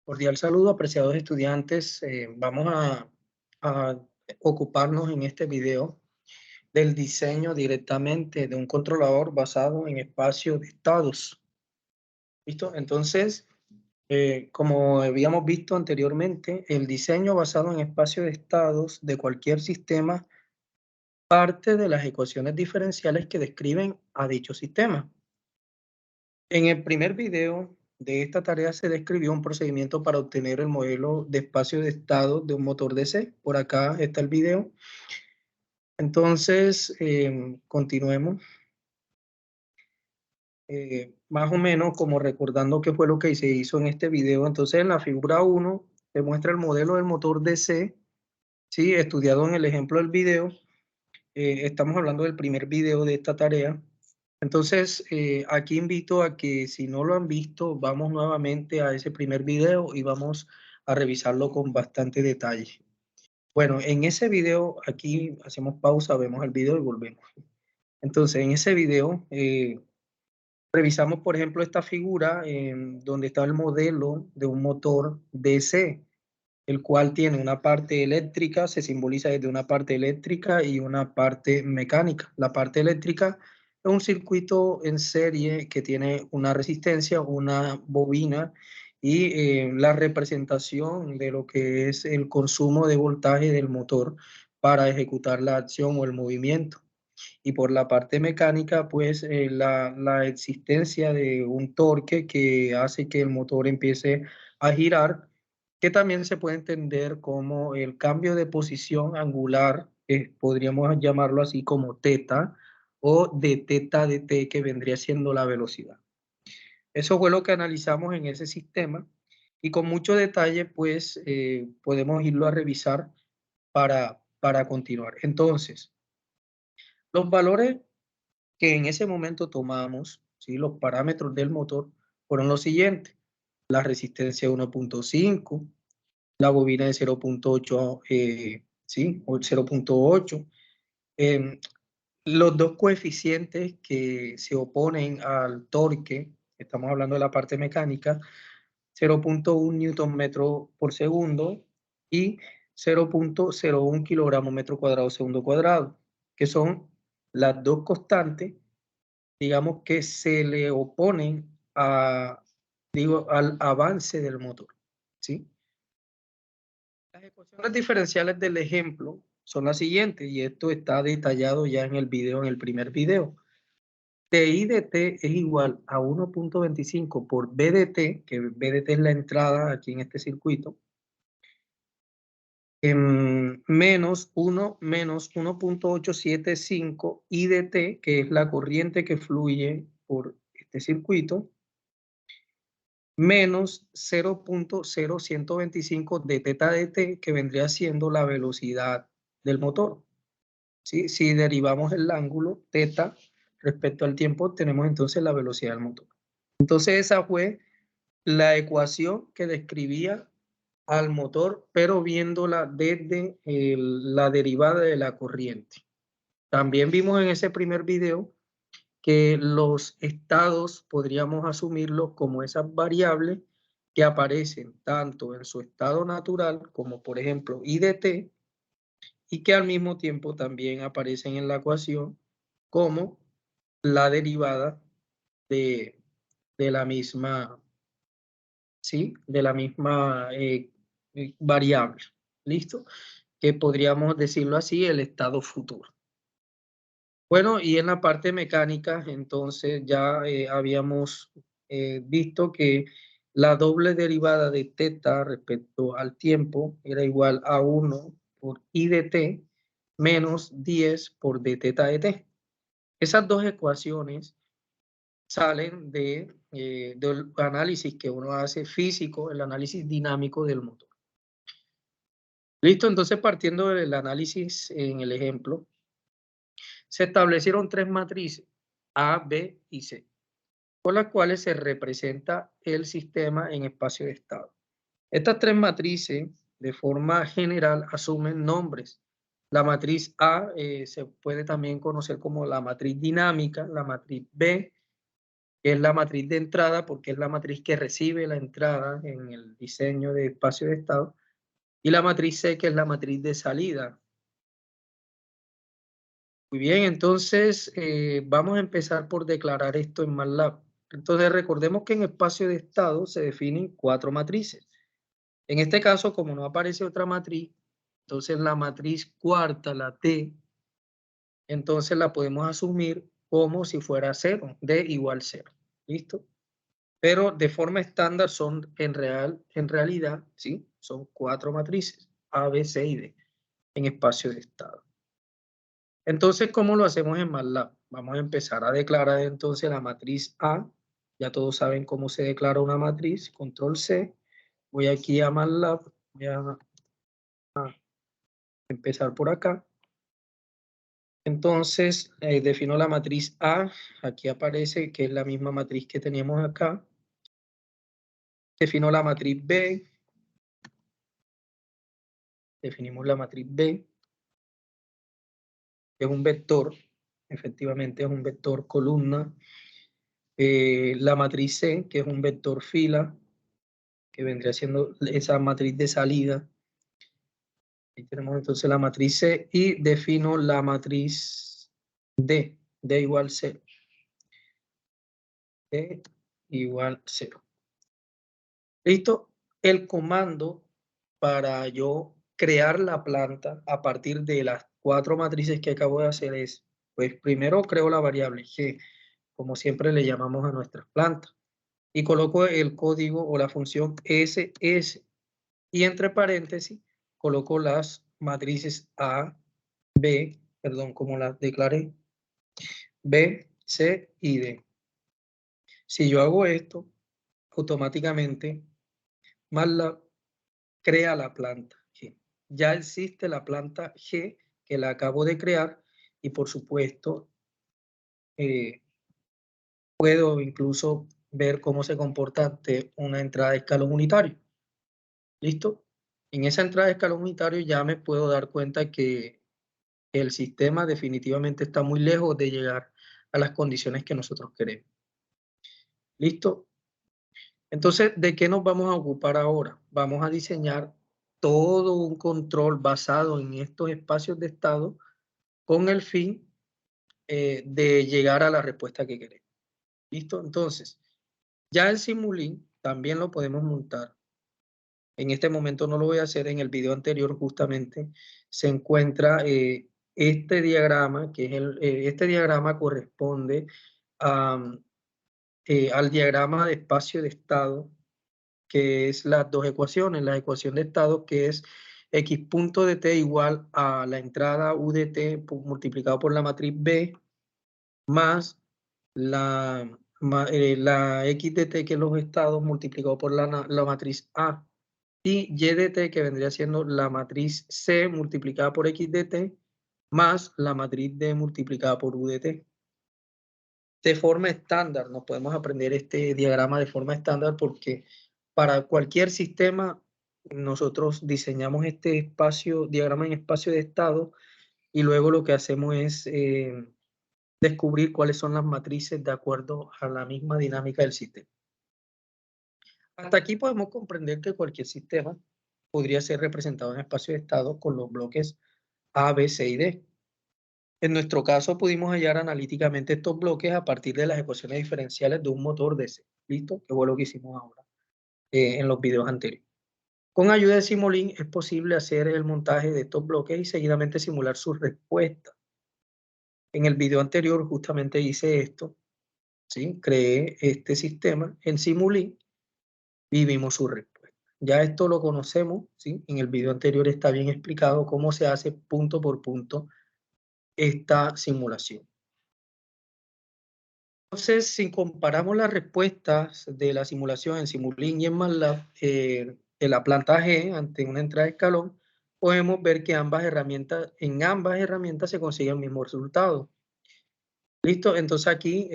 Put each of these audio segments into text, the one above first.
Cordial saludo, apreciados estudiantes. Vamos a ocuparnos en este video del diseño directamente de un controlador basado en espacio de estados. ¿Listo? Entonces, como habíamos visto anteriormente, el diseño basado en espacio de estados de cualquier sistema parte de las ecuaciones diferenciales que describen a dicho sistema. En el primer video de esta tarea se describió un procedimiento para obtener el modelo de espacio de estado de un motor DC. Por acá está el video. Entonces, continuemos. Más o menos como recordando qué fue lo que se hizo en este video. Entonces, en la figura 1 se muestra el modelo del motor DC, ¿sí? Estudiado en el ejemplo del video. Estamos hablando del primer video de esta tarea. Entonces, aquí invito a que si no lo han visto, vamos nuevamente a ese primer video y vamos a revisarlo con bastante detalle. Bueno, en ese video, aquí hacemos pausa, vemos el video y volvemos. Entonces, en ese video, revisamos, por ejemplo, esta figura donde está el modelo de un motor DC, el cual tiene una parte eléctrica, se simboliza desde una parte eléctrica y una parte mecánica. La parte eléctrica es un circuito en serie que tiene una resistencia, una bobina y la representación de lo que es el consumo de voltaje del motor para ejecutar la acción o el movimiento. Y por la parte mecánica, pues la existencia de un torque que hace que el motor empiece a girar, que también se puede entender como el cambio de posición angular, podríamos llamarlo así como teta, o de teta de t, que vendría siendo la velocidad. Eso fue lo que analizamos en ese sistema y con mucho detalle, pues podemos irlo a revisar para continuar. Entonces, los valores que en ese momento tomamos, ¿sí? Los parámetros del motor fueron los siguientes: la resistencia 1.5, la bobina de 0.8, ¿sí? O 0.8. Los dos coeficientes que se oponen al torque, estamos hablando de la parte mecánica, 0.1 newton metro por segundo y 0.01 kilogramo metro cuadrado segundo cuadrado, que son las dos constantes, digamos, que se le oponen al avance del motor, ¿sí? Las ecuaciones diferenciales del ejemplo son las siguientes, y esto está detallado ya en el video, en el primer video. TI de T es igual a 1.25 por B de T, que B de T es la entrada aquí en este circuito, menos 1 menos 1.875 I de T, que es la corriente que fluye por este circuito, menos 0.0125 de teta de t, que vendría siendo la velocidad del motor, ¿sí? Si derivamos el ángulo teta respecto al tiempo, tenemos entonces la velocidad del motor. Entonces esa fue la ecuación que describía al motor, pero viéndola desde la derivada de la corriente. También vimos en ese primer video que los estados podríamos asumirlos como esas variables que aparecen tanto en su estado natural como, por ejemplo, I de t, y que al mismo tiempo también aparecen en la ecuación como la derivada de, de la misma, ¿sí? De la misma variable. ¿Listo? Que podríamos decirlo así, el estado futuro. Bueno, y en la parte mecánica, entonces ya habíamos visto que la doble derivada de teta respecto al tiempo era igual a 1 por I de t menos 10 por d teta de t. Esas dos ecuaciones salen del análisis que uno hace físico, el análisis dinámico del motor. Listo, entonces partiendo del análisis en el ejemplo, se establecieron tres matrices, A, B y C, con las cuales se representa el sistema en espacio de estado. Estas tres matrices, de forma general, asumen nombres. La matriz A se puede también conocer como la matriz dinámica, la matriz B que es la matriz de entrada, porque es la matriz que recibe la entrada en el diseño de espacio de estado, y la matriz C, que es la matriz de salida. Muy bien, entonces vamos a empezar por declarar esto en MATLAB. Entonces recordemos que en espacio de estado se definen 4 matrices. En este caso, como no aparece otra matriz, entonces la matriz cuarta, la T, entonces la podemos asumir como si fuera 0, D igual 0. ¿Listo? Pero de forma estándar son en realidad, ¿sí? Son 4 matrices, A, B, C y D, en espacio de estado. Entonces, ¿cómo lo hacemos en MATLAB? Vamos a empezar a declarar entonces la matriz A. Ya todos saben cómo se declara una matriz. Control C. Voy aquí a MATLAB. Voy a empezar por acá. Entonces, defino la matriz A. Aquí aparece que es la misma matriz que teníamos acá. Defino la matriz B. Definimos la matriz B. Es un vector. Efectivamente es un vector columna. La matriz C, que es un vector fila, que vendría siendo esa matriz de salida. Ahí tenemos entonces la matriz C y defino la matriz D. D igual 0. D igual 0. ¿Listo? El comando para yo crear la planta a partir de las 4 matrices que acabo de hacer es, pues primero creo la variable G, como siempre le llamamos a nuestras plantas, y coloco el código o la función SS, y entre paréntesis coloco las matrices A, B, perdón, como las declaré, B, C y D. Si yo hago esto, automáticamente MATLAB crea la planta G. Ya existe la planta G que la acabo de crear y por supuesto puedo incluso ver cómo se comporta ante una entrada de escalón unitario. ¿Listo? En esa entrada de escalón unitario ya me puedo dar cuenta que el sistema definitivamente está muy lejos de llegar a las condiciones que nosotros queremos. ¿Listo? Entonces, ¿de qué nos vamos a ocupar ahora? Vamos a diseñar todo un control basado en estos espacios de estado con el fin de llegar a la respuesta que queremos. ¿Listo? Entonces, ya el Simulink también lo podemos montar. En este momento no lo voy a hacer. En el video anterior justamente se encuentra este diagrama, que es este diagrama corresponde a, al diagrama de espacio de estado, que es las dos ecuaciones. La ecuación de estado, que es x punto de t igual a la entrada u de t multiplicado por la matriz B, más la x de t, que es los estados, multiplicado por la matriz A. Y y de t, que vendría siendo la matriz C multiplicada por x de t, más la matriz D multiplicada por u de t. De forma estándar, nos podemos aprender este diagrama de forma estándar porque para cualquier sistema nosotros diseñamos este espacio, diagrama en espacio de estado, y luego lo que hacemos es descubrir cuáles son las matrices de acuerdo a la misma dinámica del sistema. Hasta aquí podemos comprender que cualquier sistema podría ser representado en espacio de estado con los bloques A, B, C y D. En nuestro caso pudimos hallar analíticamente estos bloques a partir de las ecuaciones diferenciales de un motor DC. ¿Listo? Que fue lo que hicimos ahora en los videos anteriores. Con ayuda de Simulink es posible hacer el montaje de estos bloques y seguidamente simular sus respuestas. En el video anterior justamente hice esto, ¿sí? Creé este sistema en Simulink y vimos su respuesta. Ya esto lo conocemos, ¿sí? En el video anterior está bien explicado cómo se hace punto por punto esta simulación. Entonces, si comparamos las respuestas de la simulación en Simulink y en MATLAB de la planta G ante una entrada de escalón, podemos ver que en ambas herramientas se consigue el mismo resultado. ¿Listo? Entonces aquí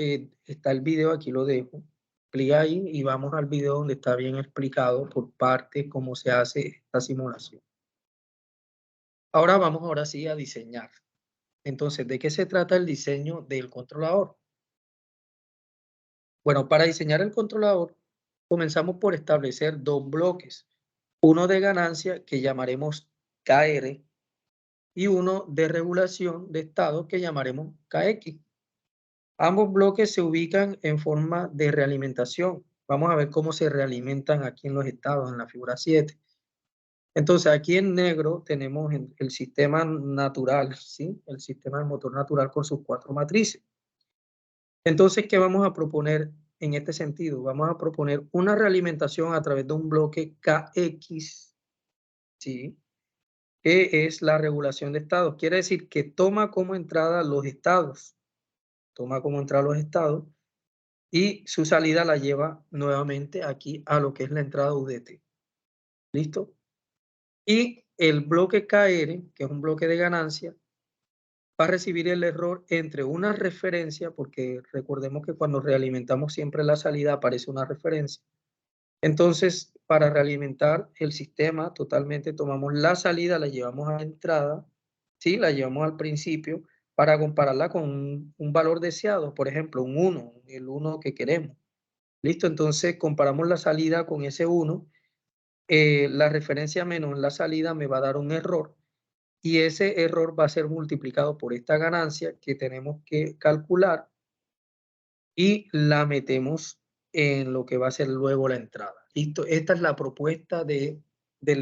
está el video, aquí lo dejo. Clic ahí y vamos al video donde está bien explicado por parte cómo se hace esta simulación. Ahora sí a diseñar. Entonces, ¿de qué se trata el diseño del controlador? Bueno, para diseñar el controlador, comenzamos por establecer dos bloques. Uno de ganancia que llamaremos KR y uno de regulación de estado que llamaremos KX. Ambos bloques se ubican en forma de realimentación. Vamos a ver cómo se realimentan aquí en los estados, en la figura 7. Entonces, aquí en negro tenemos el sistema natural, ¿sí? El sistema del motor natural con sus 4 matrices. Entonces, ¿qué vamos a proponer en este sentido? Vamos a proponer una realimentación a través de un bloque KX, ¿sí? Que es la regulación de estados. Quiere decir que toma como entrada los estados. Toma como entrada los estados y su salida la lleva nuevamente aquí a lo que es la entrada UDT. ¿Listo? Y el bloque KR, que es un bloque de ganancia, va a recibir el error entre una referencia, porque recordemos que cuando realimentamos siempre la salida aparece una referencia. Entonces, para realimentar el sistema totalmente, tomamos la salida, la llevamos a la entrada, ¿sí? La llevamos al principio para compararla con un valor deseado, por ejemplo, un 1, el 1 que queremos. ¿Listo? Entonces, comparamos la salida con ese 1, la referencia menos la salida me va a dar un error y ese error va a ser multiplicado por esta ganancia que tenemos que calcular y la metemos en lo que va a ser luego la entrada. ¿Listo? Esta es la propuesta del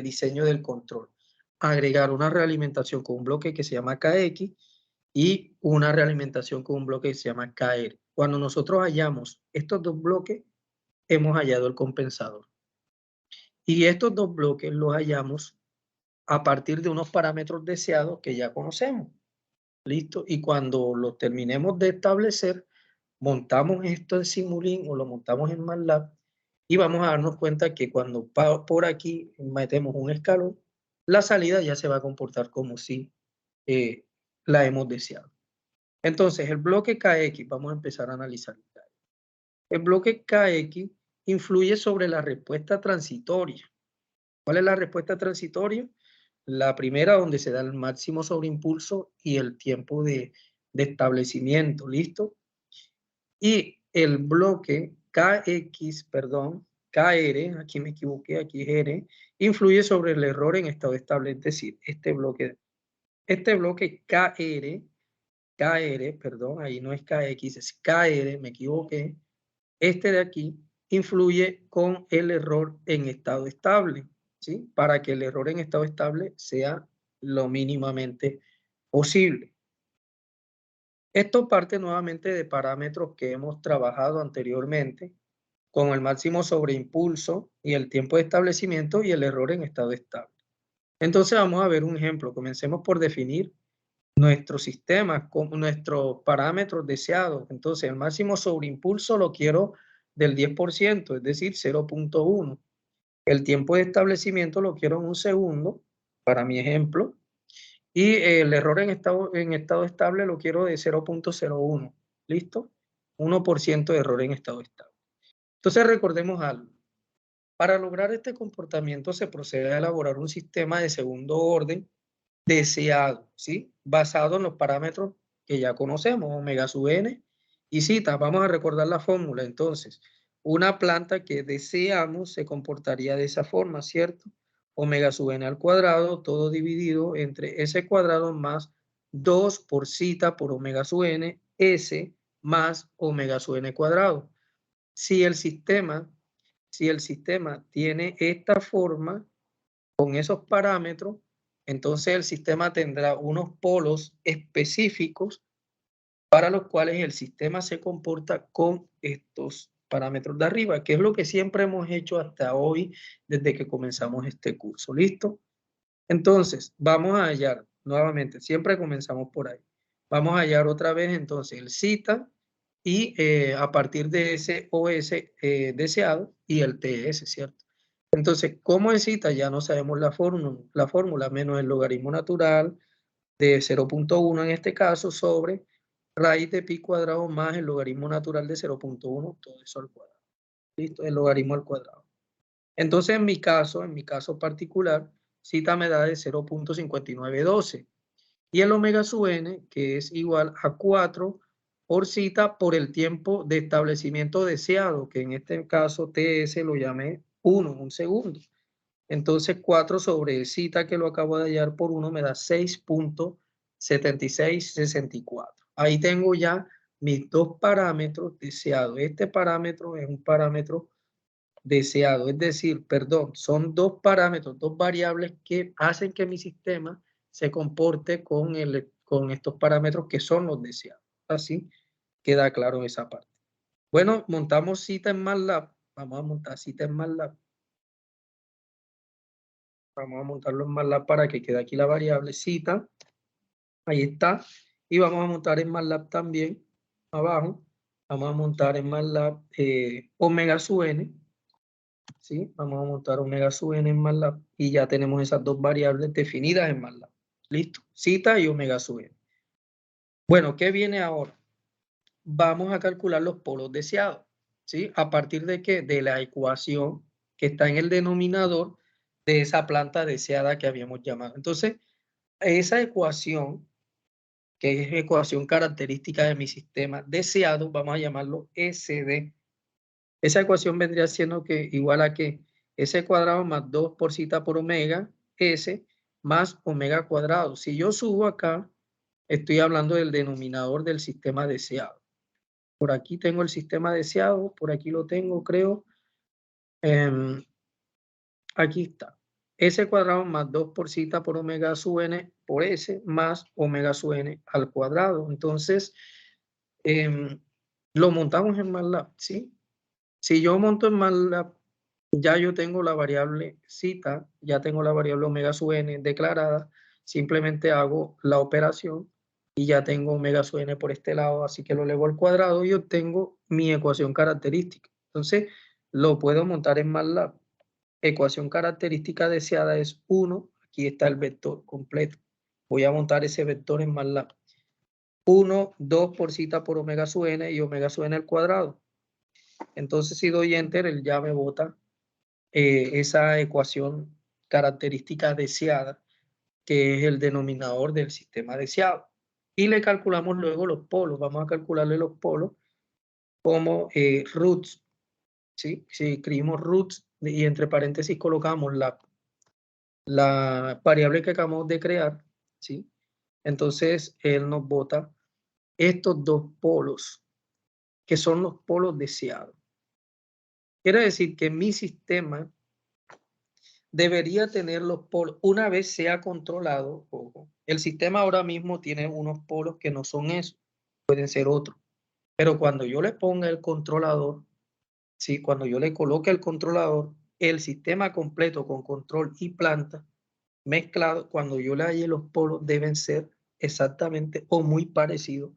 diseño del control. Agregar una realimentación con un bloque que se llama KX y una realimentación con un bloque que se llama KR. Cuando nosotros hallamos estos dos bloques, hemos hallado el compensador. Y estos dos bloques los hallamos a partir de unos parámetros deseados que ya conocemos. ¿Listo? Y cuando lo terminemos de establecer, montamos esto en Simulink o lo montamos en MATLAB y vamos a darnos cuenta que cuando por aquí metemos un escalón, la salida ya se va a comportar como si la hemos deseado. Entonces, el bloque KX, vamos a empezar a analizar. El bloque KX influye sobre la respuesta transitoria. ¿Cuál es la respuesta transitoria? La primera, donde se da el máximo sobreimpulso y el tiempo de establecimiento, ¿listo? Y el bloque KX, perdón, KR, aquí me equivoqué, aquí es R, influye sobre el error en estado estable, es decir, este bloque KR, perdón, ahí no es KX, es KR, me equivoqué, este de aquí influye con el error en estado estable, ¿sí? Para que el error en estado estable sea lo mínimamente posible. Esto parte nuevamente de parámetros que hemos trabajado anteriormente, con el máximo sobreimpulso y el tiempo de establecimiento y el error en estado estable. Entonces vamos a ver un ejemplo. Comencemos por definir nuestro sistema con nuestros parámetros deseados. Entonces el máximo sobreimpulso lo quiero del 10%, es decir, 0.1. El tiempo de establecimiento lo quiero en 1 segundo, para mi ejemplo. Y el error en estado estable lo quiero de 0.01. ¿Listo? 1% de error en estado estable. Entonces recordemos algo. Para lograr este comportamiento se procede a elaborar un sistema de segundo orden deseado, ¿sí? Basado en los parámetros que ya conocemos, omega sub n y zeta. Vamos a recordar la fórmula. Entonces, una planta que deseamos se comportaría de esa forma, ¿cierto? Omega sub n al cuadrado, todo dividido entre s cuadrado más 2 por zeta por omega sub n, s más omega sub n cuadrado. Si el sistema tiene esta forma, con esos parámetros, entonces el sistema tendrá unos polos específicos para los cuales el sistema se comporta con estos parámetros de arriba, que es lo que siempre hemos hecho hasta hoy desde que comenzamos este curso. ¿Listo? Entonces, vamos a hallar nuevamente, siempre comenzamos por ahí. Vamos a hallar otra vez entonces el zeta y a partir de ese OS deseado y el TS, ¿cierto? Entonces, como es zeta ya no sabemos la fórmula menos el logaritmo natural de 0.1 en este caso sobre raíz de pi cuadrado más el logaritmo natural de 0.1, todo eso al cuadrado. ¿Listo? El logaritmo al cuadrado. Entonces, en mi caso particular, zeta me da de 0.5912 y el omega sub n, que es igual a 4 por cita por el tiempo de establecimiento deseado, que en este caso TS lo llamé 1, un segundo. Entonces 4 sobre cita que lo acabo de hallar por 1 me da 6.7664. Ahí tengo ya mis dos parámetros deseados. Este parámetro es un parámetro deseado, es decir, perdón, son dos parámetros, dos variables que hacen que mi sistema se comporte con estos parámetros que son los deseados. Así queda claro esa parte. Bueno, montamos cita en MATLAB. Vamos a montar cita en MATLAB. Vamos a montarlo en MATLAB para que quede aquí la variable cita. Ahí está. Y vamos a montar en MATLAB también, abajo. Vamos a montar en MATLAB omega sub n. ¿Sí? Vamos a montar omega sub n en MATLAB. Y ya tenemos esas dos variables definidas en MATLAB. Listo. Cita y omega sub n. Bueno, ¿qué viene ahora? Vamos a calcular los polos deseados. ¿Sí? ¿A partir de qué? De la ecuación que está en el denominador de esa planta deseada que habíamos llamado. Entonces, esa ecuación, que es ecuación característica de mi sistema deseado, vamos a llamarlo SD. Esa ecuación vendría siendo que igual a que S cuadrado más 2 por cita por omega, S más omega cuadrado. Si yo subo acá, estoy hablando del denominador del sistema deseado. Por aquí tengo el sistema deseado, por aquí lo tengo, creo. Aquí está. S cuadrado más 2 por cita por omega sub n por S más omega sub n al cuadrado. Entonces, lo montamos en MATLAB, ¿sí? Si yo monto en MATLAB, ya yo tengo la variable cita, ya tengo la variable omega sub n declarada. Simplemente hago la operación y ya tengo omega sub n por este lado, así que lo elevo al cuadrado y obtengo mi ecuación característica. Entonces, lo puedo montar en MATLAB. Ecuación característica deseada es 1. Aquí está el vector completo. Voy a montar ese vector en MATLAB. 1, 2 por cita por omega sub n y omega sub n al cuadrado. Entonces, si doy enter, él ya me bota esa ecuación característica deseada, que es el denominador del sistema deseado. Y le calculamos luego los polos. Vamos a calcularle los polos como roots. ¿Sí? Si escribimos roots y entre paréntesis colocamos la variable que acabamos de crear, ¿sí? Entonces él nos bota estos dos polos, que son los polos deseados. Quiere decir que mi sistema debería tener los polos, una vez sea controlado, ojo, el sistema ahora mismo tiene unos polos que no son esos, pueden ser otros, pero cuando yo le ponga el controlador, ¿sí? Cuando yo le coloque el controlador, el sistema completo con control y planta mezclado, cuando yo le halle los polos, deben ser exactamente o muy parecidos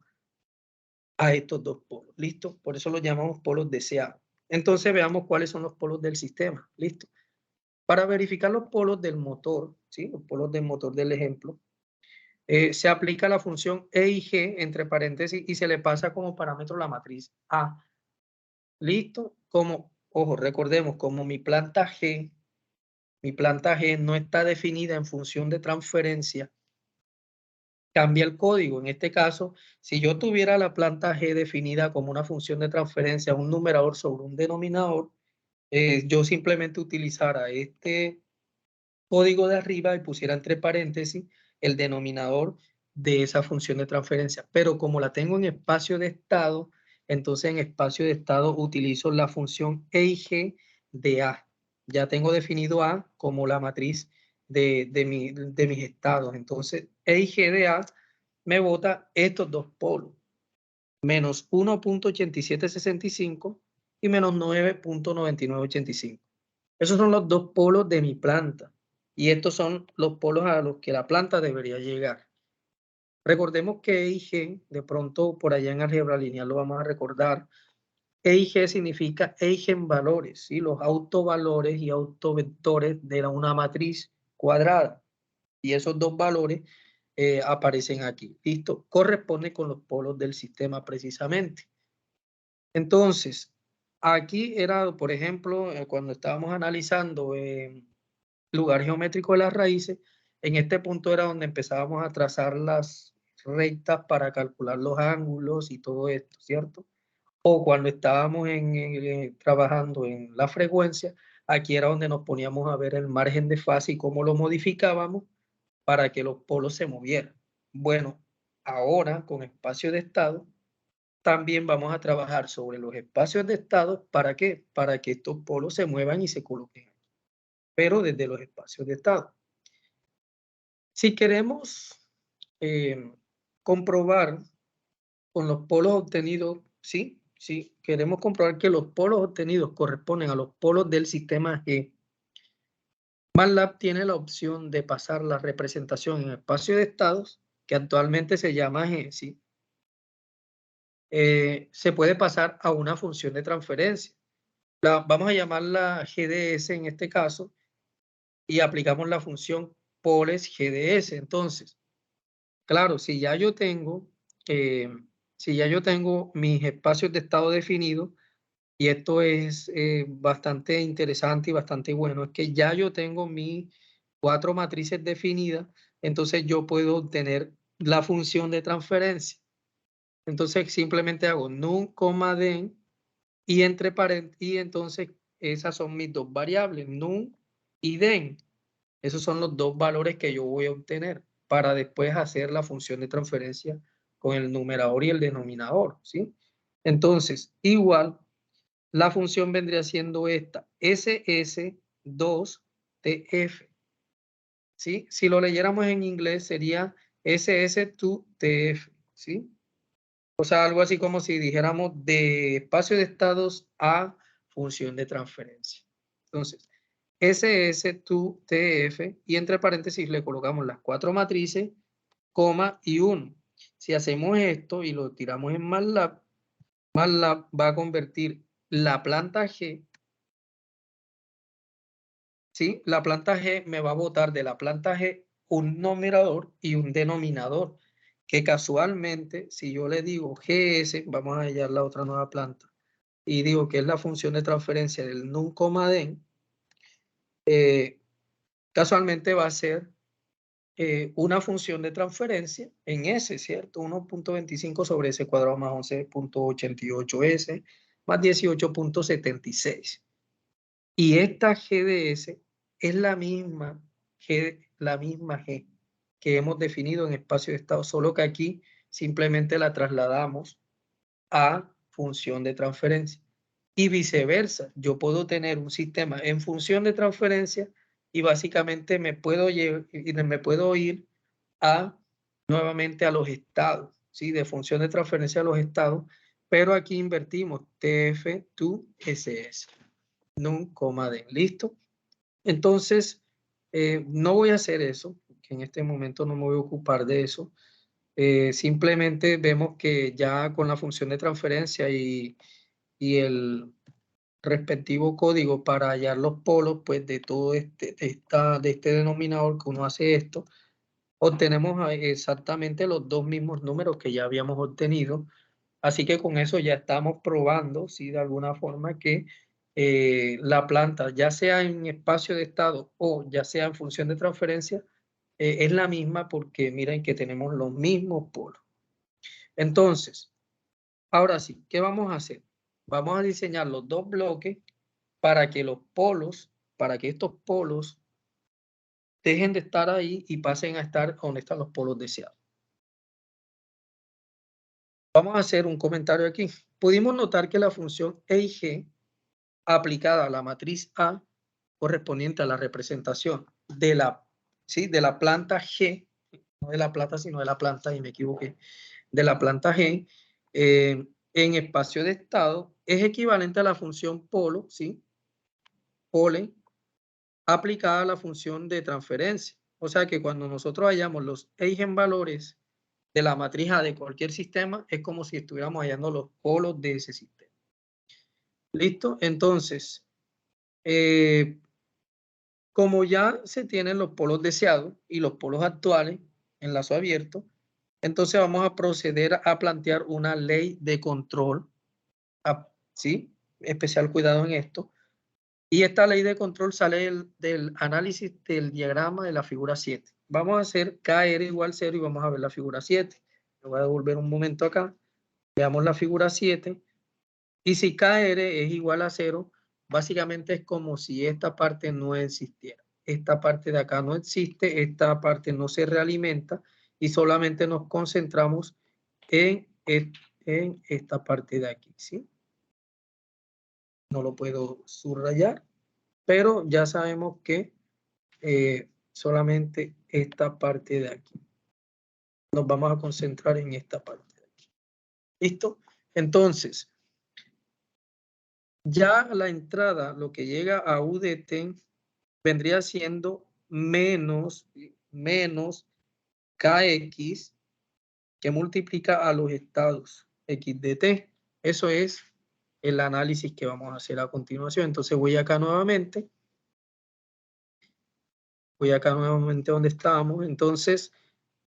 a estos dos polos. ¿Listo? Por eso los llamamos polos deseados. Entonces veamos cuáles son los polos del sistema. ¿Listo? Para verificar los polos del motor, ¿sí? Los polos del motor del ejemplo, se aplica la función E y G entre paréntesis y se le pasa como parámetro la matriz A. ¿Listo? Como, ojo, recordemos, como mi planta G no está definida en función de transferencia, cambia el código. En este caso, si yo tuviera la planta G definida como una función de transferencia, un numerador sobre un denominador, yo simplemente utilizara este código de arriba y pusiera entre paréntesis el denominador de esa función de transferencia. Pero como la tengo en espacio de estado, entonces en espacio de estado utilizo la función E y G de A. Ya tengo definido A como la matriz de mis estados. Entonces, E y G de A me bota estos dos polos, menos 1.8765 y menos 9.9985. Esos son los dos polos de mi planta. Y estos son los polos a los que la planta debería llegar. Recordemos que E y G, de pronto por allá en álgebra lineal lo vamos a recordar. E y G significa eigenvalores, ¿sí? Los autovalores y autovectores de una matriz cuadrada. Y esos dos valores aparecen aquí. ¿Listo? Corresponde con los polos del sistema precisamente. Entonces, aquí era, por ejemplo, cuando estábamos analizando lugar geométrico de las raíces, en este punto era donde empezábamos a trazar las rectas para calcular los ángulos y todo esto, ¿cierto? O cuando estábamos trabajando en la frecuencia, aquí era donde nos poníamos a ver el margen de fase y cómo lo modificábamos para que los polos se movieran. Bueno, ahora con espacio de estado, también vamos a trabajar sobre los espacios de estado. ¿Para qué? Para que estos polos se muevan y se coloquen, pero desde los espacios de estado. Si queremos comprobar con los polos obtenidos, sí, queremos comprobar que los polos obtenidos corresponden a los polos del sistema G, MATLAB tiene la opción de pasar la representación en espacio de estados, que actualmente se llama G, ¿sí? Se puede pasar a una función de transferencia. Vamos a llamarla GDS en este caso, y aplicamos la función poles GDS. Entonces, claro, si ya yo tengo mis espacios de estado definidos, y esto es bastante interesante y bastante bueno, es que ya yo tengo mis 4 matrices definidas, entonces yo puedo obtener la función de transferencia. Entonces simplemente hago num, den, y entre paréntesis, y entonces esas son mis dos variables, num y den. Esos son los dos valores que yo voy a obtener para después hacer la función de transferencia con el numerador y el denominador, ¿sí? Entonces, igual, la función vendría siendo esta, SS2TF, ¿sí? Si lo leyéramos en inglés sería SS2TF, ¿sí? O sea, algo así como si dijéramos de espacio de estados a función de transferencia. Entonces, SS2TF, y entre paréntesis le colocamos las 4 matrices, coma y 1. Si hacemos esto y lo tiramos en MATLAB, MATLAB va a convertir la planta G, ¿sí? La planta G me va a botar de la planta G un numerador y un denominador, que casualmente, si yo le digo GS, vamos a hallar la otra nueva planta, y digo que es la función de transferencia del num, den, casualmente va a ser una función de transferencia en S, ¿cierto? 1.25 sobre S cuadrado más 11.88S más 18.76. Y esta G de S es la misma G que hemos definido en espacio de estado, solo que aquí simplemente la trasladamos a función de transferencia. Y viceversa, yo puedo tener un sistema en función de transferencia y básicamente me puedo ir nuevamente a los estados, ¿sí? De función de transferencia a los estados, pero aquí invertimos TF2SS, num, den, ¿listo? Entonces, no voy a hacer eso, que en este momento no me voy a ocupar de eso. Simplemente vemos que ya con la función de transferencia y el respectivo código para hallar los polos, pues de todo de este denominador que uno hace esto, obtenemos exactamente los dos mismos números que ya habíamos obtenido. Así que con eso ya estamos probando, ¿sí? De alguna forma que la planta, ya sea en espacio de estado o ya sea en función de transferencia, es la misma porque miren que tenemos los mismos polos. Entonces, ahora sí, ¿qué vamos a hacer? Vamos a diseñar los dos bloques para que para que estos polos dejen de estar ahí y pasen a estar donde están los polos deseados. Vamos a hacer un comentario aquí. Pudimos notar que la función E y G aplicada a la matriz A correspondiente a la representación de la planta G, no de la plata, sino de la planta, y me equivoqué, de la planta G, en espacio de estado, es equivalente a la función polo, ¿sí? Pole, aplicada a la función de transferencia. O sea que cuando nosotros hallamos los eigenvalores de la matriz A de cualquier sistema, es como si estuviéramos hallando los polos de ese sistema. ¿Listo? Entonces, como ya se tienen los polos deseados y los polos actuales en lazo abierto, entonces vamos a proceder a plantear una ley de control, ¿sí? Especial cuidado en esto. Y esta ley de control sale del análisis del diagrama de la figura 7. Vamos a hacer KR igual 0 y vamos a ver la figura 7. Me voy a devolver un momento acá. Veamos la figura 7. Y si KR es igual a 0, básicamente es como si esta parte no existiera. Esta parte de acá no existe, esta parte no se realimenta y solamente nos concentramos en esta parte de aquí, ¿sí? No lo puedo subrayar, pero ya sabemos que solamente esta parte de aquí. Nos vamos a concentrar en esta parte de aquí. ¿Listo? Entonces, ya la entrada, lo que llega a UDT, vendría siendo menos KX que multiplica a los estados X de T. Eso es el análisis que vamos a hacer a continuación. Entonces voy acá nuevamente. Voy acá nuevamente donde estábamos. Entonces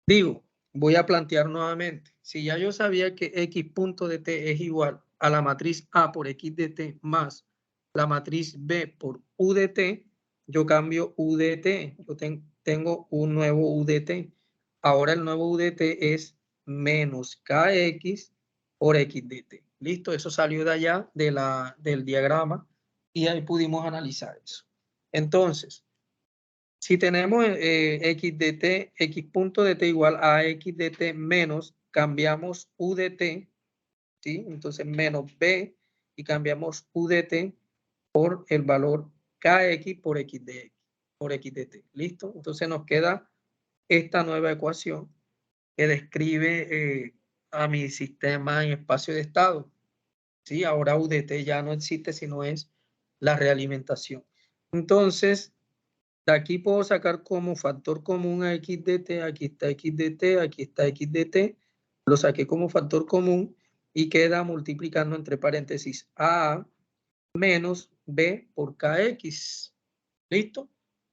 digo, voy a plantear nuevamente. Si ya yo sabía que X punto de T es igual a la matriz A por X de T más la matriz B por U de T, yo cambio U de T. Yo tengo un nuevo U de T. Ahora el nuevo U de T es menos KX por X de T. Listo, eso salió de allá del diagrama y ahí pudimos analizar eso. Entonces, si tenemos X de T, X punto de T igual a X de T menos, cambiamos U de T, ¿sí? Entonces menos B y cambiamos U de T por el valor KX por X de X, por X de T. ¿Listo? Entonces nos queda esta nueva ecuación que describe a mi sistema en espacio de estado. ¿Sí? Ahora U de T ya no existe, sino es la realimentación. Entonces, de aquí puedo sacar como factor común a X de T, aquí está X de T, aquí está X de T, lo saqué como factor común y queda multiplicando entre paréntesis A menos B por KX. ¿Listo?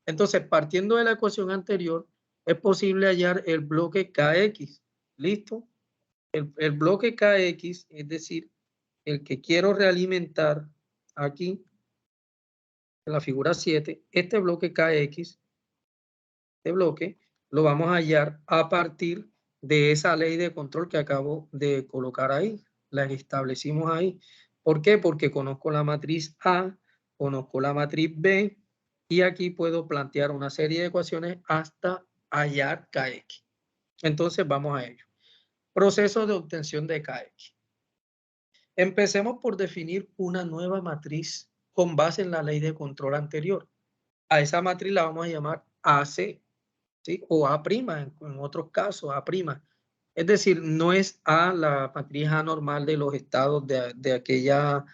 Entonces, partiendo de la ecuación anterior, es posible hallar el bloque KX. ¿Listo? El bloque KX, es decir, el que quiero realimentar aquí, en la figura 7, este bloque KX, este bloque, lo vamos a hallar a partir de esa ley de control que acabo de colocar ahí, la que establecimos ahí. ¿Por qué? Porque conozco la matriz A, conozco la matriz B y aquí puedo plantear una serie de ecuaciones hasta hallar KX. Entonces vamos a ello. Proceso de obtención de KX. Empecemos por definir una nueva matriz con base en la ley de control anterior. A esa matriz la vamos a llamar AC, ¿sí? O A', en otros casos, A'. Es decir, no es A la matriz A normal de los estados de aquella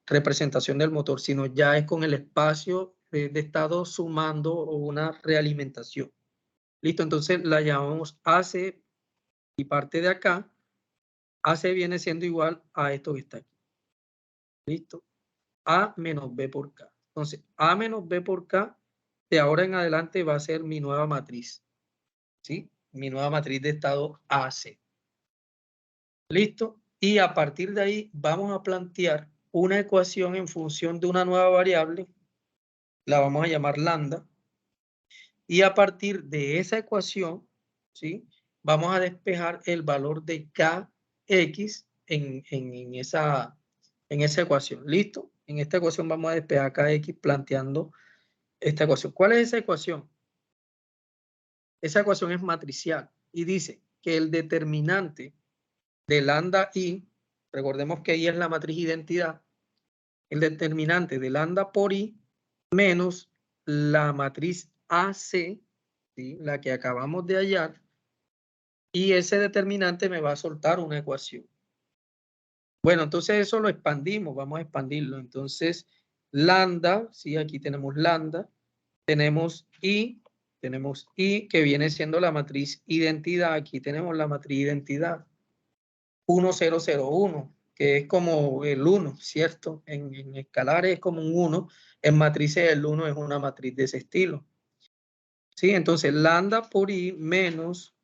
representación del motor, sino ya es con el espacio de estado sumando una realimentación. Listo, entonces la llamamos AC y parte de acá, AC viene siendo igual a esto que está aquí. Listo. A menos B por K. Entonces, A menos B por K, de ahora en adelante va a ser mi nueva matriz. ¿Sí? Mi nueva matriz de estado AC. ¿Listo? Y a partir de ahí vamos a plantear una ecuación en función de una nueva variable. La vamos a llamar lambda. Y a partir de esa ecuación, ¿sí? Vamos a despejar el valor de KX en esa ecuación. ¿Listo? En esta ecuación vamos a despejar KX planteando esta ecuación. ¿Cuál es esa ecuación? Esa ecuación es matricial y dice que el determinante de lambda I, recordemos que I es la matriz identidad, el determinante de lambda por I menos la matriz AC, ¿sí? La que acabamos de hallar, y ese determinante me va a soltar una ecuación. Bueno, entonces eso lo expandimos, vamos a expandirlo. Entonces, lambda, ¿sí? Aquí tenemos lambda, tenemos I que viene siendo la matriz identidad, aquí tenemos la matriz identidad 1001, que es como el 1, ¿cierto? En escalares es como un 1, en matrices el 1 es una matriz de ese estilo. ¿Sí? Entonces, lambda por I menos,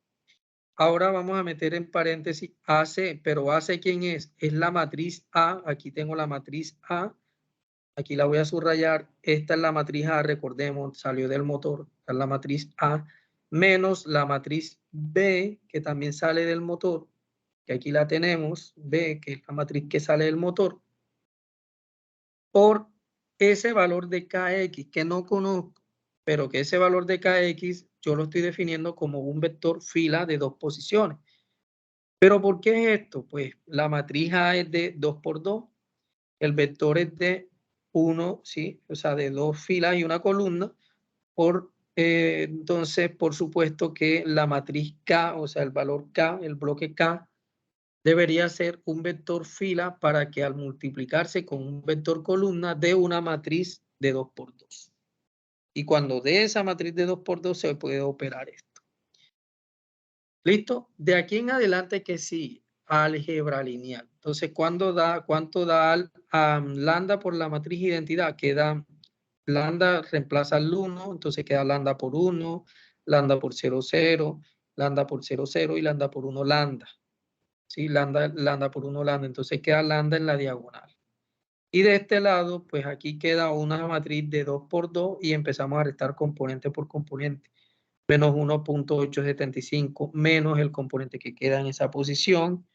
ahora vamos a meter en paréntesis AC, pero AC ¿quién es? Es la matriz A, aquí tengo la matriz A, aquí la voy a subrayar, esta es la matriz A, recordemos, salió del motor, esta es la matriz A, menos la matriz B, que también sale del motor, que aquí la tenemos, B, que es la matriz que sale del motor, por ese valor de Kx que no conozco, pero que ese valor de Kx yo lo estoy definiendo como un vector fila de dos posiciones. ¿Pero por qué es esto? Pues la matriz A es de 2 por 2, el vector es de 1, ¿sí? O sea, de dos filas y una columna. Entonces, por supuesto que la matriz K, o sea, el valor K, el bloque K, debería ser un vector fila para que al multiplicarse con un vector columna dé una matriz de 2 por 2. Y cuando dé esa matriz de 2 por 2 se puede operar esto. ¿Listo? De aquí en adelante que sí, álgebra lineal. Entonces, ¿cuánto da lambda por la matriz identidad? Queda lambda, reemplaza el 1, entonces queda lambda por 1, lambda por 0, 0, lambda por 0, 0 y lambda por 1, lambda. ¿Sí? Lambda por 1, lambda. Entonces queda lambda en la diagonal. Y de este lado, pues aquí queda una matriz de 2 por 2 y empezamos a restar componente por componente. Menos 1.875 menos el componente que queda en esa posición,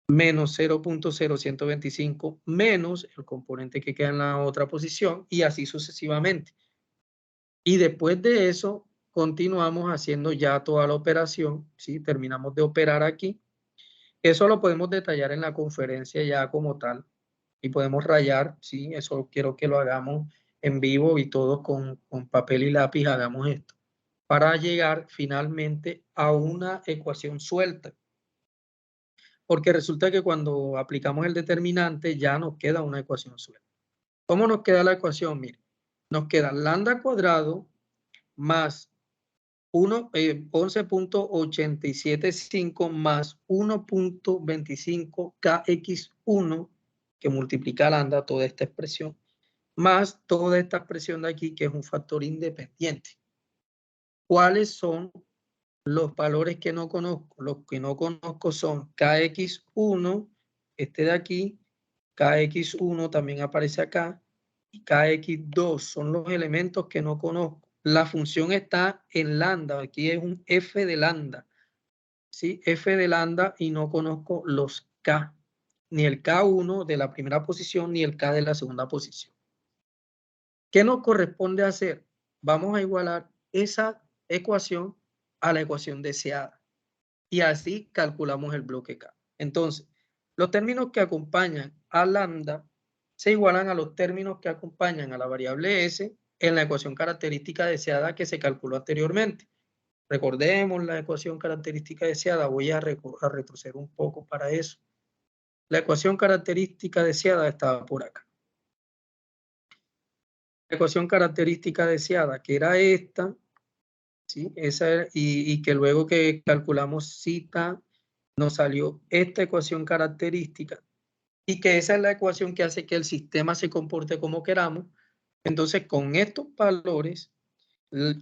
menos 0.0125 menos el componente que queda en la otra posición y así sucesivamente. Y después de eso, continuamos haciendo ya toda la operación, ¿sí? Terminamos de operar aquí. Eso lo podemos detallar en la conferencia ya como tal y podemos rayar, ¿sí? Eso quiero que lo hagamos en vivo y todos con papel y lápiz hagamos esto para llegar finalmente a una ecuación suelta. Porque resulta que cuando aplicamos el determinante ya nos queda una ecuación suelta. ¿Cómo nos queda la ecuación? Mire, nos queda lambda cuadrado más 11.875 más 1.25 kx1 que multiplica lambda toda esta expresión, más toda esta expresión de aquí que es un factor independiente. ¿Cuáles son los valores que no conozco? Los que no conozco son kx1, este de aquí, kx1 también aparece acá, y kx2 son los elementos que no conozco. La función está en lambda, aquí es un f de lambda, ¿sí? F de lambda y no conozco los k, ni el k1 de la primera posición, ni el k de la segunda posición. ¿Qué nos corresponde hacer? Vamos a igualar esa ecuación a la ecuación deseada y así calculamos el bloque K. Entonces, los términos que acompañan a lambda se igualan a los términos que acompañan a la variable S en la ecuación característica deseada que se calculó anteriormente. Recordemos la ecuación característica deseada. Voy a retroceder un poco para eso. La ecuación característica deseada estaba por acá. La ecuación característica deseada, que era esta, ¿sí? Y que luego que calculamos zeta, nos salió esta ecuación característica y que esa es la ecuación que hace que el sistema se comporte como queramos. Entonces, con estos valores,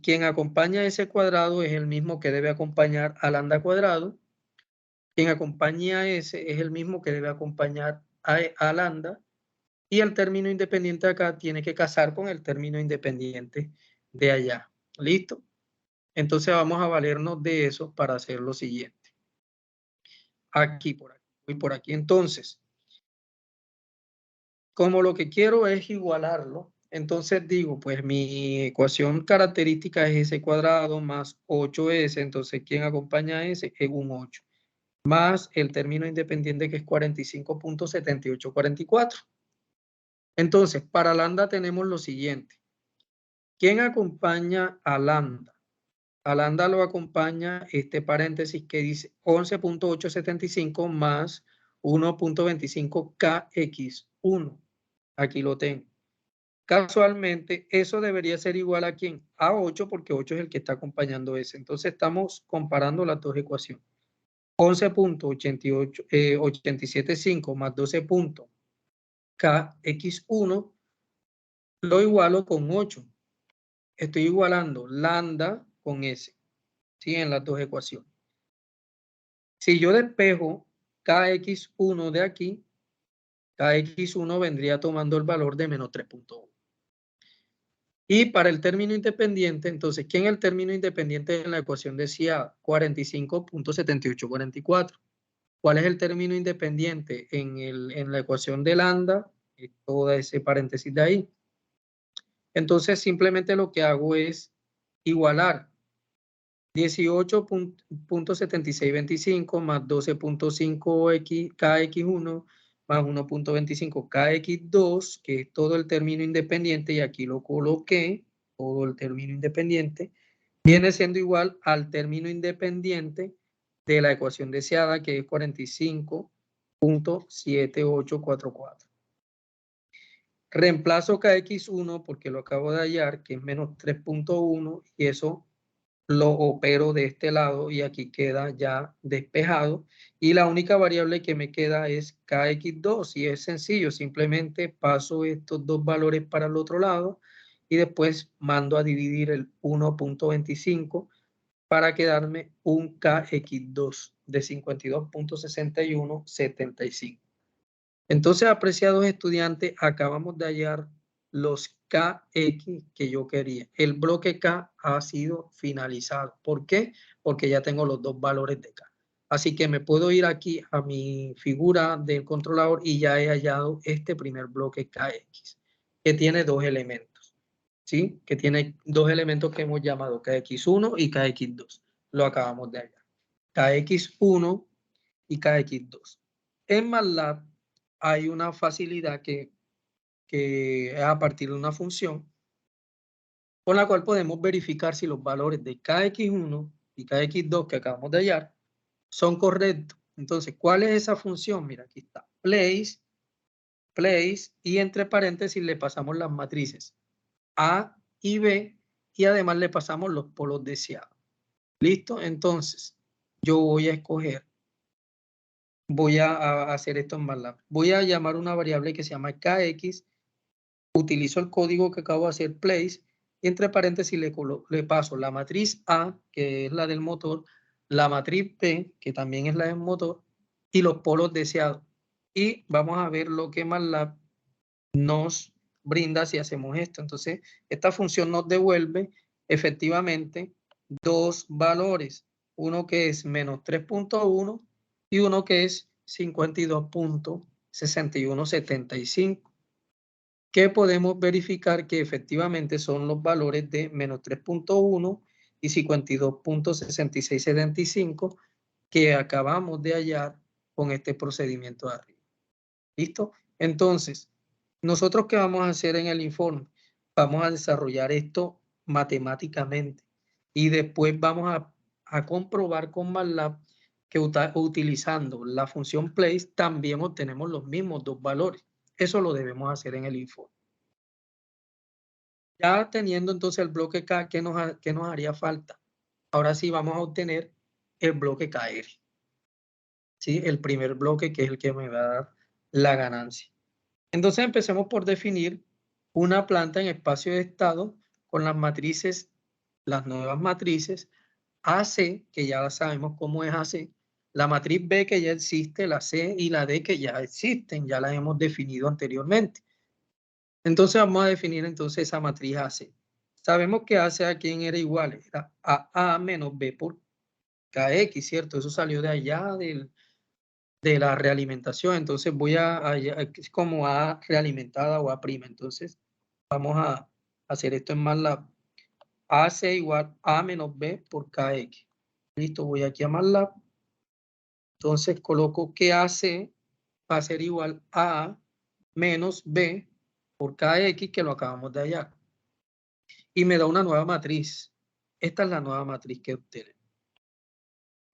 quien acompaña a ese cuadrado es el mismo que debe acompañar al lambda cuadrado. Quien acompaña a ese es el mismo que debe acompañar a lambda. Y el término independiente acá tiene que casar con el término independiente de allá. ¿Listo? Entonces vamos a valernos de eso para hacer lo siguiente. Aquí, por aquí y por aquí. Entonces, como lo que quiero es igualarlo, entonces digo, pues mi ecuación característica es s cuadrado más 8s, entonces ¿quién acompaña a s? Es un 8, más el término independiente que es 45.7844. Entonces, para lambda tenemos lo siguiente. ¿Quién acompaña a lambda? A lambda lo acompaña este paréntesis que dice 11.875 más 1.25 kx1. Aquí lo tengo. Casualmente, eso debería ser igual a ¿quién? A 8, porque 8 es el que está acompañando ese. Entonces, estamos comparando las dos ecuaciones. 11.875 más 12.kx1 lo igualo con 8. Estoy igualando lambda con S, ¿sí? En las dos ecuaciones. Si yo despejo kx1 de aquí, kx1 vendría tomando el valor de menos 3.1. Y para el término independiente, entonces, ¿quién es el término independiente en la ecuación? Decía 45.7844. ¿Cuál es el término independiente? En la ecuación de lambda, todo ese paréntesis de ahí. Entonces, simplemente lo que hago es igualar 18.7625 más 12.5 kx1 más 1.25 kx2, que es todo el término independiente, y aquí lo coloqué, todo el término independiente, viene siendo igual al término independiente de la ecuación deseada, que es 45.7844. Reemplazo kx1 porque lo acabo de hallar, que es menos 3.1, y eso lo opero de este lado y aquí queda ya despejado. Y la única variable que me queda es kx2 y es sencillo, simplemente paso estos dos valores para el otro lado y después mando a dividir el 1.25 para quedarme un kx2 de 52.6175. Entonces, apreciados estudiantes, acabamos de hallar los KX que yo quería. El bloque K ha sido finalizado. ¿Por qué? Porque ya tengo los dos valores de K. Así que me puedo ir aquí a mi figura del controlador y ya he hallado este primer bloque KX, que tiene dos elementos, ¿sí? Que tiene dos elementos que hemos llamado KX1 y KX2. Lo acabamos de hallar. KX1 y KX2. En MATLAB hay una facilidad que es a partir de una función con la cual podemos verificar si los valores de kx1 y kx2 que acabamos de hallar son correctos. Entonces, ¿cuál es esa función? Mira, aquí está. Place, y entre paréntesis le pasamos las matrices A y B y además le pasamos los polos deseados. ¿Listo? Entonces, yo voy a escoger, voy a hacer esto en MATLAB. Voy a llamar una variable que se llama kx. Utilizo el código que acabo de hacer, place, y entre paréntesis le paso la matriz A, que es la del motor, la matriz B, que también es la del motor, y los polos deseados. Y vamos a ver lo que MATLAB nos brinda si hacemos esto. Entonces, esta función nos devuelve efectivamente dos valores, uno que es menos 3.1 y uno que es 52.6175. que podemos verificar que efectivamente son los valores de menos 3.1 y 52.6675 que acabamos de hallar con este procedimiento de arriba. ¿Listo? Entonces, ¿nosotros qué vamos a hacer en el informe? Vamos a desarrollar esto matemáticamente y después vamos a comprobar con MATLAB que utilizando la función place también obtenemos los mismos dos valores. Eso lo debemos hacer en el informe. Ya teniendo entonces el bloque K, ¿qué nos haría falta? Ahora sí vamos a obtener el bloque KR. ¿Sí? El primer bloque que es el que me va a dar la ganancia. Entonces empecemos por definir una planta en espacio de estado con las matrices, las nuevas matrices AC, que ya sabemos cómo es AC, la matriz B que ya existe, la C y la D que ya existen, ya las hemos definido anteriormente. Entonces vamos a definir entonces esa matriz AC. Sabemos que AC a quién era igual, era a menos B por KX, ¿cierto? Eso salió de allá de la realimentación. Entonces voy es como A realimentada o A prima. Entonces vamos a hacer esto en MATLAB. AC igual A menos B por KX. Listo, voy aquí a MATLAB. Entonces coloco que AC va a ser igual a A menos B por KX, que lo acabamos de hallar. Y me da una nueva matriz. Esta es la nueva matriz que obtenemos.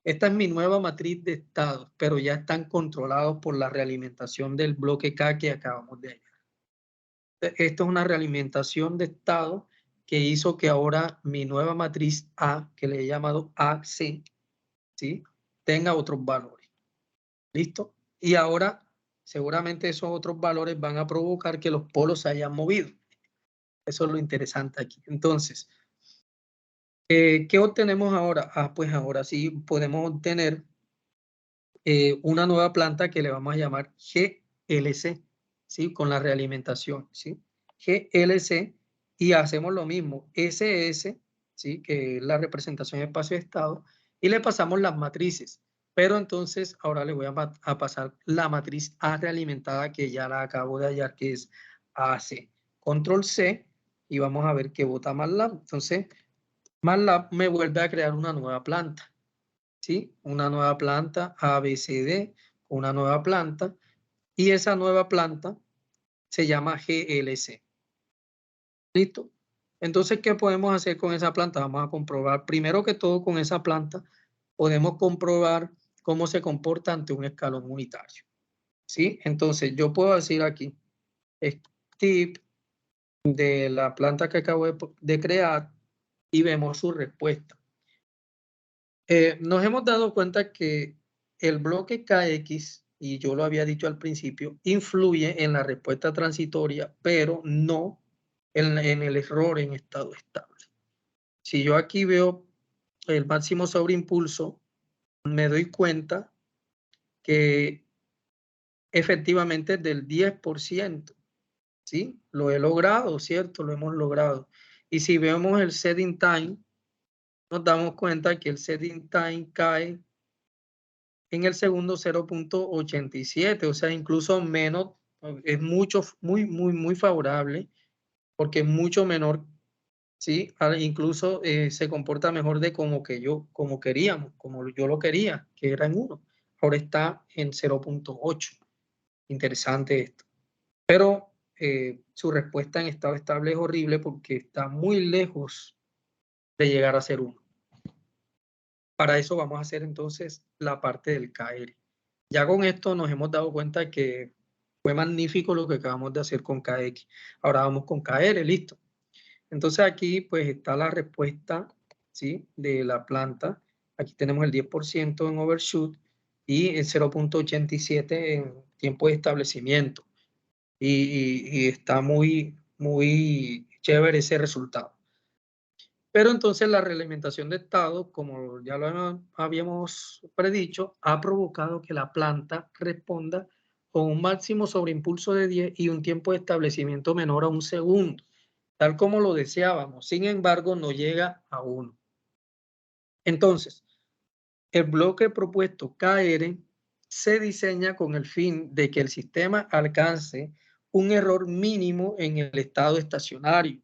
Esta es mi nueva matriz de estados, pero ya están controlados por la realimentación del bloque K que acabamos de hallar. Esto es una realimentación de estado que hizo que ahora mi nueva matriz A, que le he llamado AC, ¿sí?, tenga otros valores. ¿Listo? Y ahora seguramente esos otros valores van a provocar que los polos se hayan movido. Eso es lo interesante aquí. Entonces, ¿qué obtenemos ahora? Pues ahora sí podemos obtener una nueva planta que le vamos a llamar GLC, ¿sí? Con la realimentación, ¿sí? GLC, y hacemos lo mismo, SS, ¿sí? Que es la representación de espacio de estado, y le pasamos las matrices Pero entonces ahora le voy a pasar la matriz A realimentada que ya la acabo de hallar, que es AC. Control C y vamos a ver qué vota MATLAB. Entonces, MATLAB me vuelve a crear una nueva planta, ¿sí? Una nueva planta ABCD, una nueva planta, y esa nueva planta se llama GLC. ¿Listo? Entonces, ¿qué podemos hacer con esa planta? Vamos a comprobar, primero que todo, con esa planta, podemos comprobar cómo se comporta ante un escalón unitario. ¿Sí? Entonces, yo puedo decir aquí, tip de la planta que acabo de crear y vemos su respuesta. Nos hemos dado cuenta que el bloque KX, y yo lo había dicho al principio, influye en la respuesta transitoria, pero no en el error en estado estable. Si yo aquí veo el máximo sobreimpulso, me doy cuenta que efectivamente es del 10%, ¿sí? Lo he logrado, ¿cierto? Lo hemos logrado. Y si vemos el setting time, nos damos cuenta que el setting time cae en el segundo 0.87, o sea, incluso menos, es mucho, muy favorable, porque es mucho menor, ¿sí? Incluso se comporta mejor de como queríamos, como yo lo quería, que era en 1. Ahora está en 0.8. Interesante esto. Pero su respuesta en estado estable es horrible porque está muy lejos de llegar a ser 1. Para eso vamos a hacer entonces la parte del KR. Ya con esto nos hemos dado cuenta que fue magnífico lo que acabamos de hacer con KX. Ahora vamos con KR, listo. Entonces aquí pues está la respuesta, ¿sí? De la planta. Aquí tenemos el 10% en overshoot y el 0.87 en tiempo de establecimiento. Y está muy chévere ese resultado. Pero entonces la realimentación de estado, como ya lo habíamos predicho, ha provocado que la planta responda con un máximo sobreimpulso de 10 y un tiempo de establecimiento menor a 1 segundo, tal como lo deseábamos. Sin embargo, no llega a 1. Entonces, el bloque propuesto KR se diseña con el fin de que el sistema alcance un error mínimo en el estado estacionario.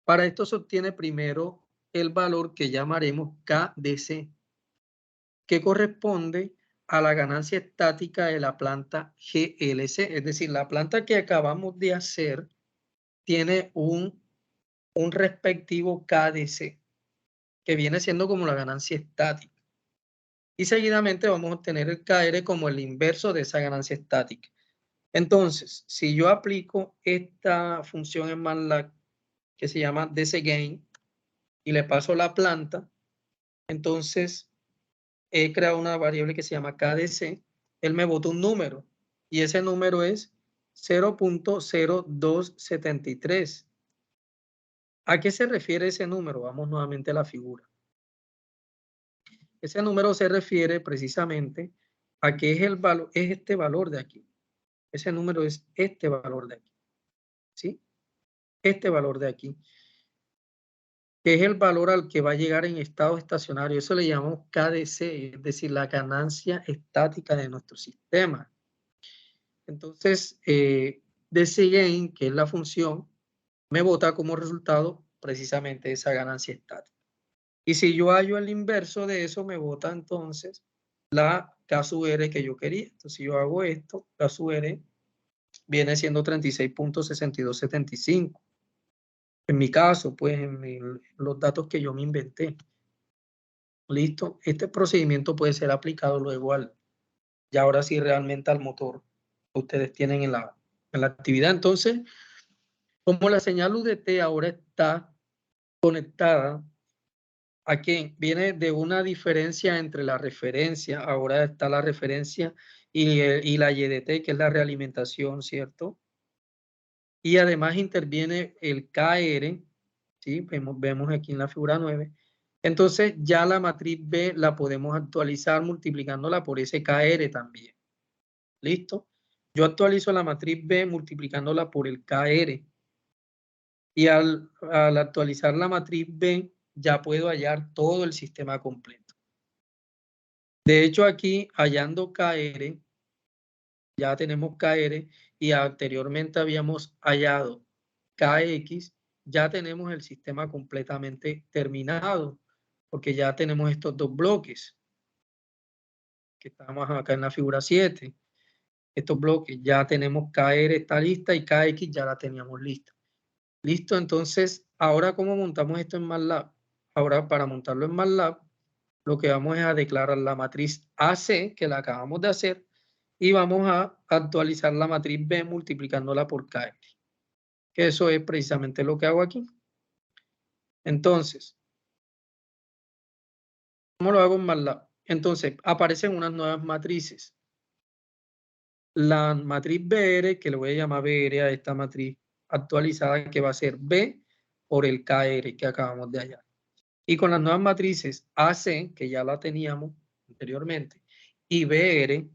Para esto se obtiene primero el valor que llamaremos KDC, que corresponde a la ganancia estática de la planta GLC. Es decir, la planta que acabamos de hacer tiene un respectivo KDC, que viene siendo como la ganancia estática. Y seguidamente vamos a obtener el KR como el inverso de esa ganancia estática. Entonces, si yo aplico esta función en MATLAB que se llama DCGain y le paso la planta, entonces he creado una variable que se llama KDC, él me bota un número y ese número es 0.0273. ¿A qué se refiere ese número? Vamos nuevamente a la figura. Ese número se refiere precisamente a que es este valor de aquí. Ese número es este valor de aquí. ¿Sí? Este valor de aquí, que es el valor al que va a llegar en estado estacionario. Eso le llamamos KDC, es decir, la ganancia estática de nuestro sistema. Entonces, DCGain, que es la función, me bota como resultado precisamente esa ganancia estática. Y si yo hallo el inverso de eso, me bota entonces la K sub R que yo quería. Entonces, si yo hago esto, K sub R viene siendo 36.6275. En mi caso, pues, los datos que yo me inventé. Listo. Este procedimiento puede ser aplicado luego ya ahora sí realmente al motor que ustedes tienen en la actividad. Entonces, como la señal UDT ahora está conectada a que viene de una diferencia entre la referencia, ahora está la referencia y la YDT, que es la realimentación, ¿cierto? Y además interviene el KR, ¿sí? Vemos aquí en la figura 9. Entonces ya la matriz B la podemos actualizar multiplicándola por ese KR también. ¿Listo? Yo actualizo la matriz B multiplicándola por el KR. Y al actualizar la matriz B, ya puedo hallar todo el sistema completo. De hecho, aquí hallando KR, ya tenemos KR y anteriormente habíamos hallado KX, ya tenemos el sistema completamente terminado, porque ya tenemos estos dos bloques que estamos acá en la figura 7. Estos bloques ya tenemos KR está lista y KX ya la teníamos lista. Listo, entonces, ahora ¿cómo montamos esto en MATLAB? Ahora, para montarlo en MATLAB, lo que vamos es a declarar la matriz AC, que la acabamos de hacer, y vamos a actualizar la matriz B multiplicándola por KR. Que eso es precisamente lo que hago aquí. Entonces, ¿cómo lo hago en MATLAB? Entonces, aparecen unas nuevas matrices. La matriz BR, que le voy a llamar BR a esta matriz actualizada, que va a ser B por el KR que acabamos de hallar. Y con las nuevas matrices AC, que ya la teníamos anteriormente, y BR,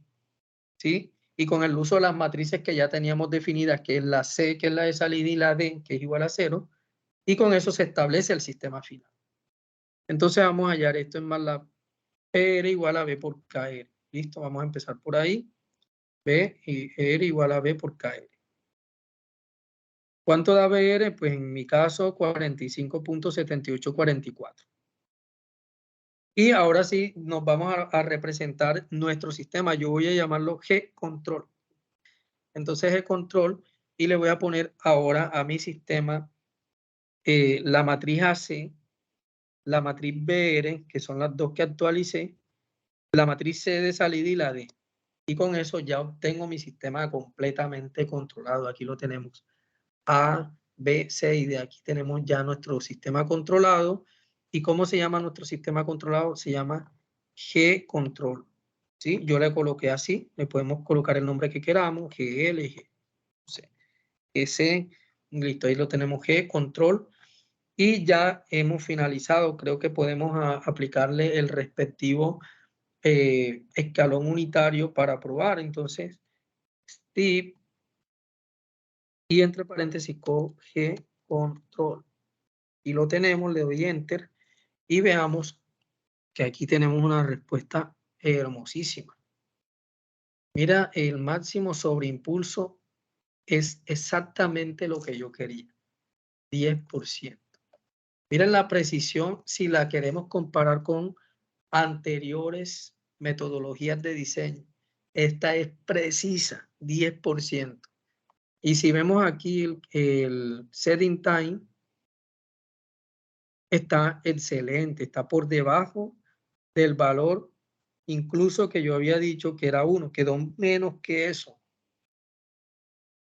¿sí? Y con el uso de las matrices que ya teníamos definidas, que es la C, que es la de salida, y la D, que es igual a 0, y con eso se establece el sistema final. Entonces vamos a hallar esto en MATLAB. PR igual a B por KR. Listo, vamos a empezar por ahí. B y R igual a B por KR. ¿Cuánto da BR? Pues en mi caso 45.7844. Y ahora sí nos vamos a representar nuestro sistema. Yo voy a llamarlo G-control. Entonces G-control y le voy a poner ahora a mi sistema la matriz AC, la matriz BR, que son las dos que actualicé, la matriz C de salida y la D. Y con eso ya obtengo mi sistema completamente controlado. Aquí lo tenemos. A, B, C y D. Aquí tenemos ya nuestro sistema controlado. ¿Y cómo se llama nuestro sistema controlado? Se llama G-control. ¿Sí? Yo le coloqué así. Le podemos colocar el nombre que queramos. GL, G. S. Listo, ahí lo tenemos G-control. Y ya hemos finalizado. Creo que podemos aplicarle el respectivo escalón unitario para probar. Entonces, Steve y entre paréntesis G control. Y lo tenemos, le doy enter y veamos que aquí tenemos una respuesta hermosísima. Mira, el máximo sobreimpulso es exactamente lo que yo quería, 10%. Miren la precisión si la queremos comparar con anteriores metodologías de diseño. Esta es precisa, 10%. Y si vemos aquí el setting time, está excelente, está por debajo del valor incluso que yo había dicho que era 1, quedó menos que eso.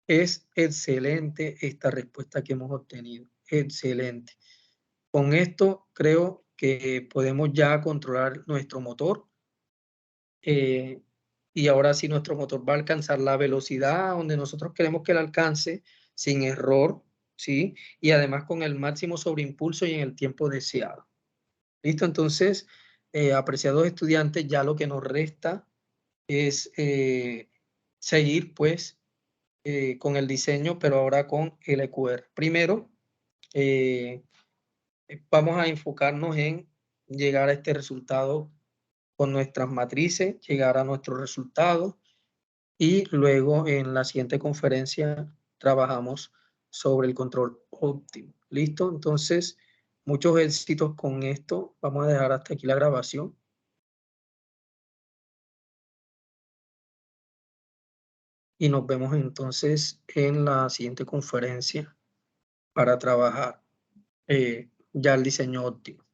Es excelente esta respuesta que hemos obtenido, excelente. Con esto creo que podemos ya controlar nuestro motor. Y ahora sí nuestro motor va a alcanzar la velocidad donde nosotros queremos que él alcance sin error, ¿sí? Y además con el máximo sobreimpulso y en el tiempo deseado. ¿Listo? Entonces, apreciados estudiantes, ya lo que nos resta es seguir pues con el diseño, pero ahora con el EQR. Primero, vamos a enfocarnos en llegar a este resultado con nuestras matrices, llegar a nuestros resultados y luego en la siguiente conferencia trabajamos sobre el control óptimo. ¿Listo? Entonces, muchos éxitos con esto. Vamos a dejar hasta aquí la grabación. Y nos vemos entonces en la siguiente conferencia para trabajar ya el diseño óptimo.